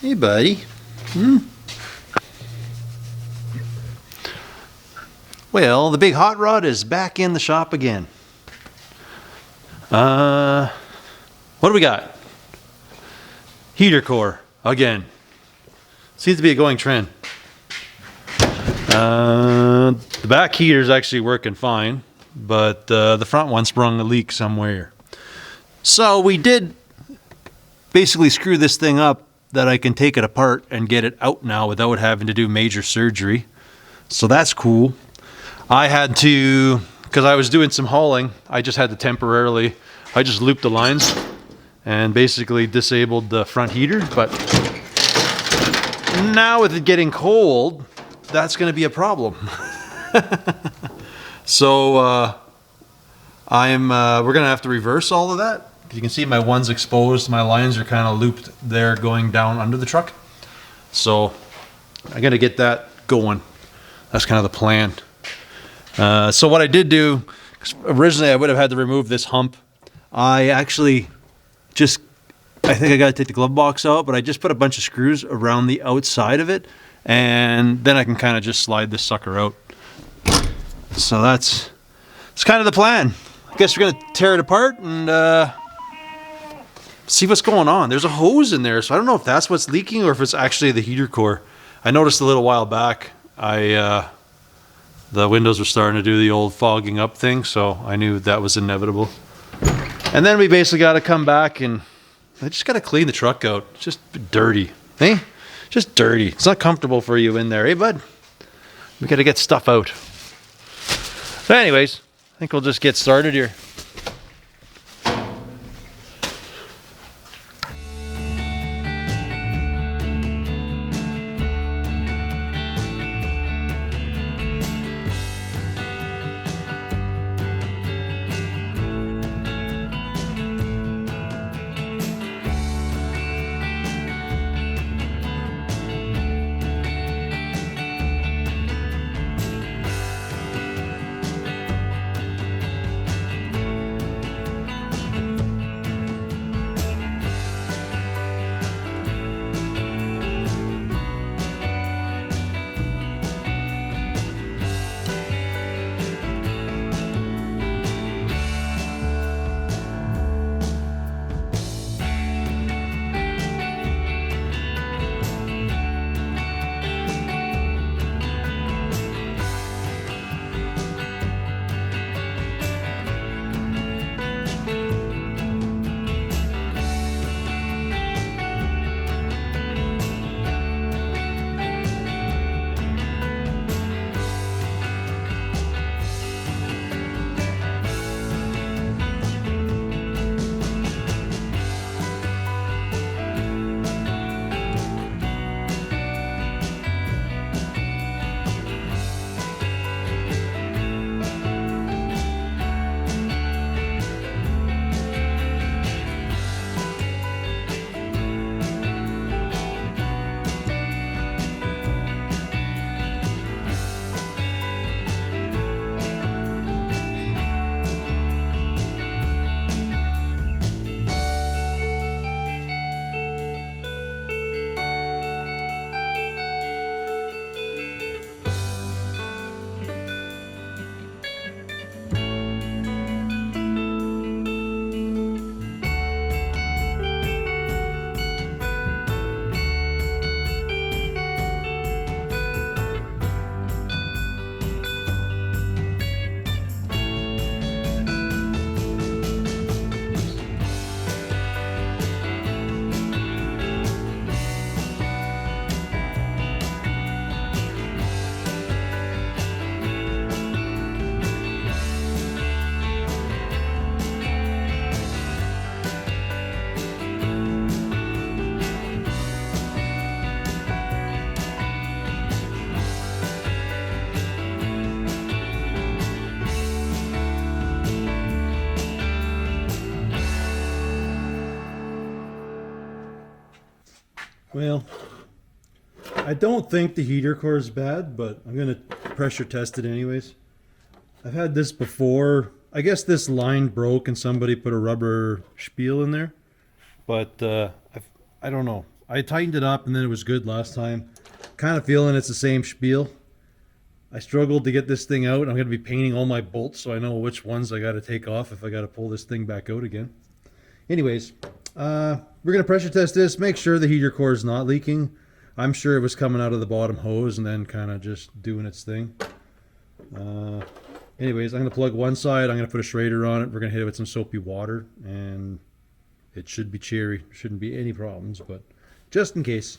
Hey, buddy. Well, the big hot rod is back in the shop again. What do we got? Heater core again. Seems to be a going trend. The back heater is actually working fine, but the front one sprung a leak somewhere. So we did basically screw this thing up that I can take it apart and get it out now without having to do major surgery. So that's cool. I had to, because I was doing some hauling, I just had to temporarily, I just looped the lines and basically disabled the front heater. But now with it getting cold, that's going to be a problem. So we're going to have to reverse all of that. You can see my one's exposed. My lines are kind of looped there going down under the truck. So I'm going to get that going. That's kind of the plan. So what I did do, 'cause originally I would have had to remove this hump. I actually I think I got to take the glove box out, but I just put a bunch of screws around the outside of it, and then I can kind of just slide this sucker out. So that's kind of the plan. I guess we're going to tear it apart and see what's going on. There's a hose in there, so I don't know if that's what's leaking or if it's actually the heater core. I noticed a little while back, the windows were starting to do the old fogging up thing, so I knew that was inevitable. And then we basically got to come back and I just got to clean the truck out. It's just dirty, eh? Just dirty. It's not comfortable for you in there, eh, bud? We got to get stuff out. But anyways, I think we'll just get started here. Well, I don't think the heater core is bad, but I'm going to pressure test it anyways. I've had this before. I guess this line broke and somebody put a rubber spiel in there. But I don't know. I tightened it up and then it was good last time. Kind of feeling it's the same spiel. I struggled to get this thing out. I'm going to be painting all my bolts so I know which ones I got to take off if I got to pull this thing back out again. Anyways, we're going to pressure test this, make sure the heater core is not leaking. I'm sure it was coming out of the bottom hose and then kind of just doing its thing. Anyways, I'm going to plug one side. I'm going to put a Schrader on it. We're going to hit it with some soapy water and it should be cherry. Shouldn't be any problems, but just in case.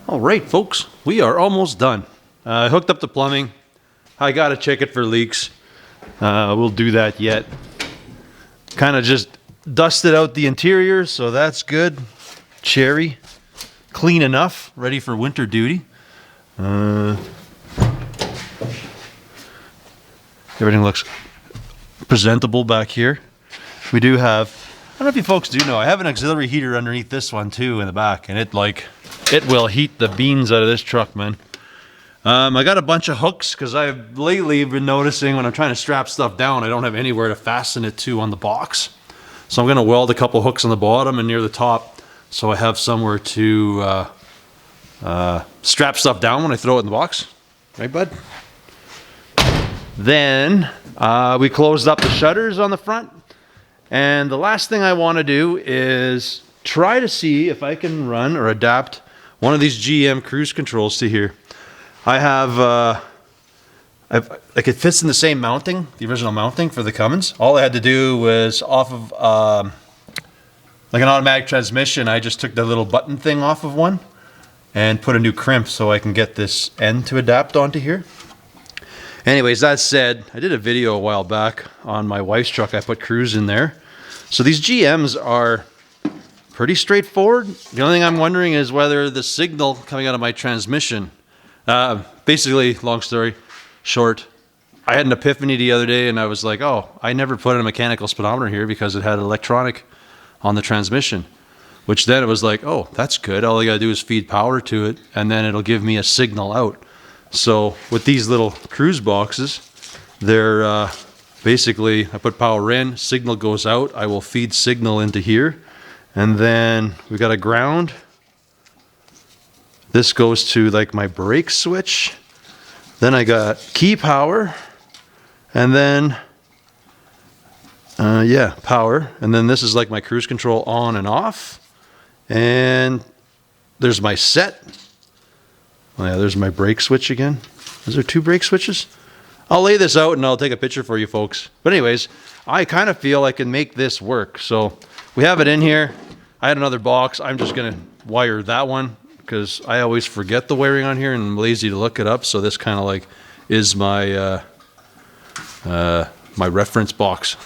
All right, folks, we are almost done. I hooked up the plumbing. I got to check it for leaks. We'll do that yet. Kind of just dusted out the interior, so that's good. Cherry, clean enough, ready for winter duty. Everything looks presentable back here. We do have, I don't know if you folks do know, I have an auxiliary heater underneath this one too in the back, and it will heat the beans out of this truck, man. I got a bunch of hooks because I've lately been noticing when I'm trying to strap stuff down, I don't have anywhere to fasten it to on the box. So I'm going to weld a couple hooks on the bottom and near the top so I have somewhere to strap stuff down when I throw it in the box. Right, bud? Then we closed up the shutters on the front. And the last thing I want to do is try to see if I can run or adapt one of these GM cruise controls to here. I have, like it fits in the same mounting, the original mounting for the Cummins. All I had to do was off of like an automatic transmission, I just took the little button thing off of one and put a new crimp so I can get this end to adapt onto here. Anyways, that said, I did a video a while back on my wife's truck. I put cruise in there. So these GMs are pretty straightforward. The only thing I'm wondering is whether the signal coming out of my transmission, basically, long story short, I had an epiphany the other day and I was like, oh, I never put in a mechanical speedometer here because it had electronic on the transmission. which then it was like, oh, that's good. All I gotta do is feed power to it, and then it'll give me a signal out. So with these little cruise boxes, they're basically, I put power in, signal goes out, I will feed signal into here, and then we got a ground. This goes to like my brake switch. Then I got key power, and then yeah, power, and then this is like my cruise control on and off, and there's my set. Oh yeah, there's my brake switch again. Is there 2 brake switches? I'll lay this out and I'll take a picture for you folks. But anyways, I kind of feel I can make this work. So we have it in here. I had another box. I'm just gonna wire that one because I always forget the wiring on here and I'm lazy to look it up. So this kind of like is my my reference box.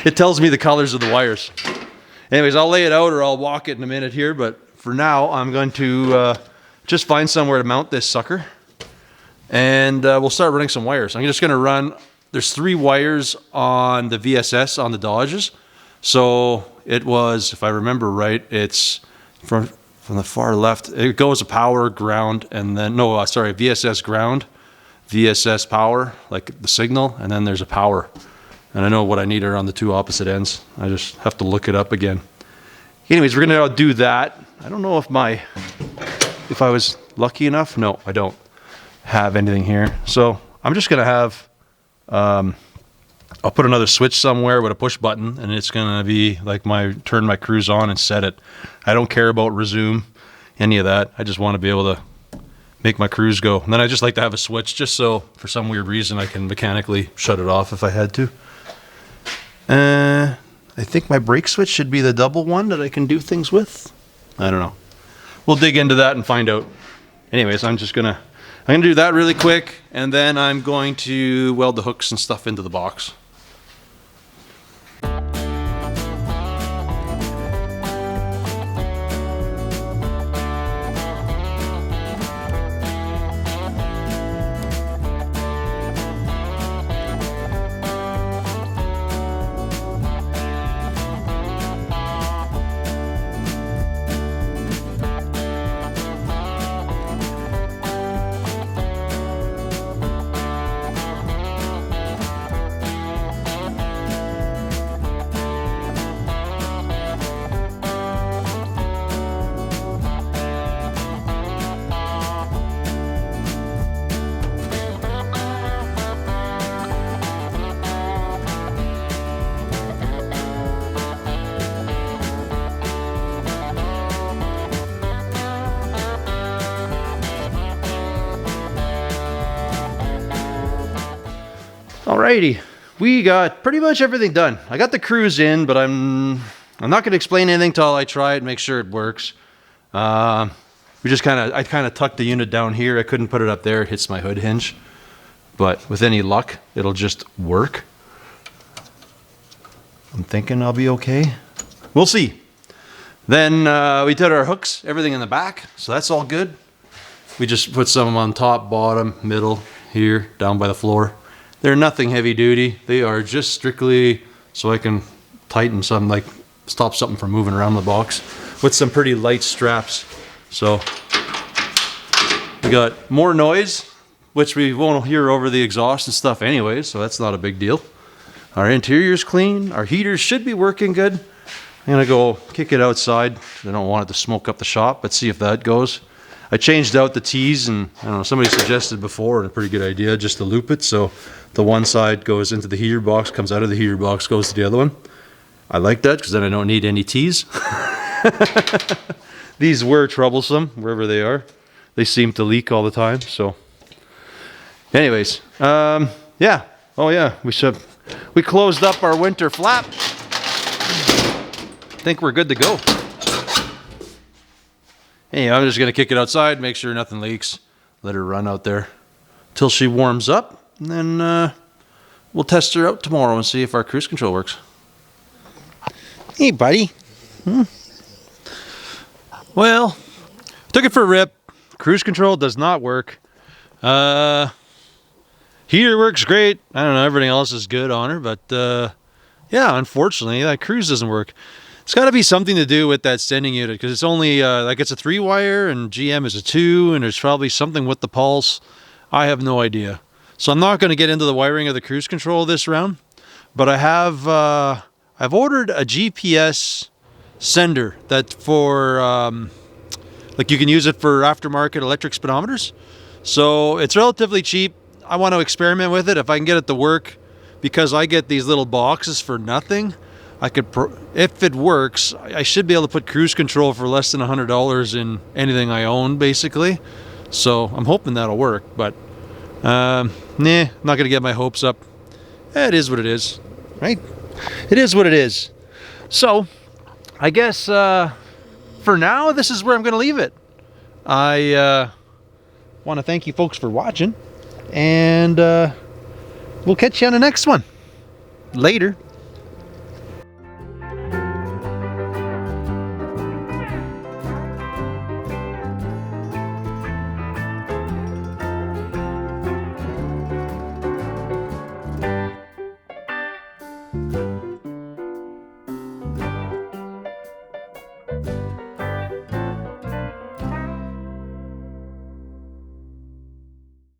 It tells me the colors of the wires. Anyways, I'll lay it out or I'll walk it in a minute here, but for now I'm going to just find somewhere to mount this sucker, and we'll start running some wires. I'm just going to run, there's 3 wires on the VSS on the Dodges. So it was, if I remember right, it's from the far left, it goes a power, ground, and then, no, sorry, VSS ground, VSS power, like the signal, and then there's a power. And I know what I need are on the 2 opposite ends. I just have to look it up again. Anyways, we're gonna do that. I don't know if I was lucky enough. No, I don't have anything here. So I'm just gonna have, I'll put another switch somewhere with a push button, and it's gonna be like turn my cruise on and set it. I don't care about resume, any of that. I just want to be able to make my cruise go. And then I just like to have a switch just so for some weird reason I can mechanically shut it off if I had to. I think my brake switch should be the double one that I can do things with. I don't know. We'll dig into that and find out. Anyways, I'm gonna do that really quick, and then I'm going to weld the hooks and stuff into the box. Alrighty, we got pretty much everything done. I got the cruise in, but I'm not going to explain anything till I try it and make sure it works. I kind of tucked the unit down here. I couldn't put it up there. It hits my hood hinge. But with any luck, it'll just work. I'm thinking I'll be okay. We'll see. Then we did our hooks, everything in the back, so that's all good. We just put some on top, bottom, middle, here, down by the floor. They're nothing heavy duty. They are just strictly so I can tighten some, like stop something from moving around the box with some pretty light straps. So we got more noise, which we won't hear over the exhaust and stuff anyway, so that's not a big deal. Our interior's clean. Our heaters should be working good. I'm gonna go kick it outside. I don't want it to smoke up the shop, but see if that goes. I changed out the T's, and I don't know, somebody suggested before, and a pretty good idea, just to loop it so the one side goes into the heater box, comes out of the heater box, goes to the other one. I like that because then I don't need any T's. These were troublesome wherever they are. They seem to leak all the time. So anyways, yeah. Oh yeah, we closed up our winter flap. I think we're good to go. Anyway, I'm just gonna kick it outside, make sure nothing leaks, let her run out there till she warms up, and then we'll test her out tomorrow and see if our cruise control works. Hey, buddy. Well, took it for a rip. Cruise control does not work. Heater works great. I don't know, everything else is good on her, but yeah, unfortunately, that cruise doesn't work. It's got to be something to do with that sending unit, because it's only like it's a 3-wire and GM is a 2, and there's probably something with the pulse. I have no idea. So I'm not going to get into the wiring of the cruise control this round, but I have I've ordered a GPS sender that for like you can use it for aftermarket electric speedometers. So it's relatively cheap. I want to experiment with it if I can get it to work, because I get these little boxes for nothing. I could, if it works, I should be able to put cruise control for less than $100 in anything I own, basically. So I'm hoping that'll work, but nah, not gonna get my hopes up. It is what it is, right? It is what it is. So I guess for now, this is where I'm gonna leave it. I want to thank you folks for watching, and we'll catch you on the next one. Later.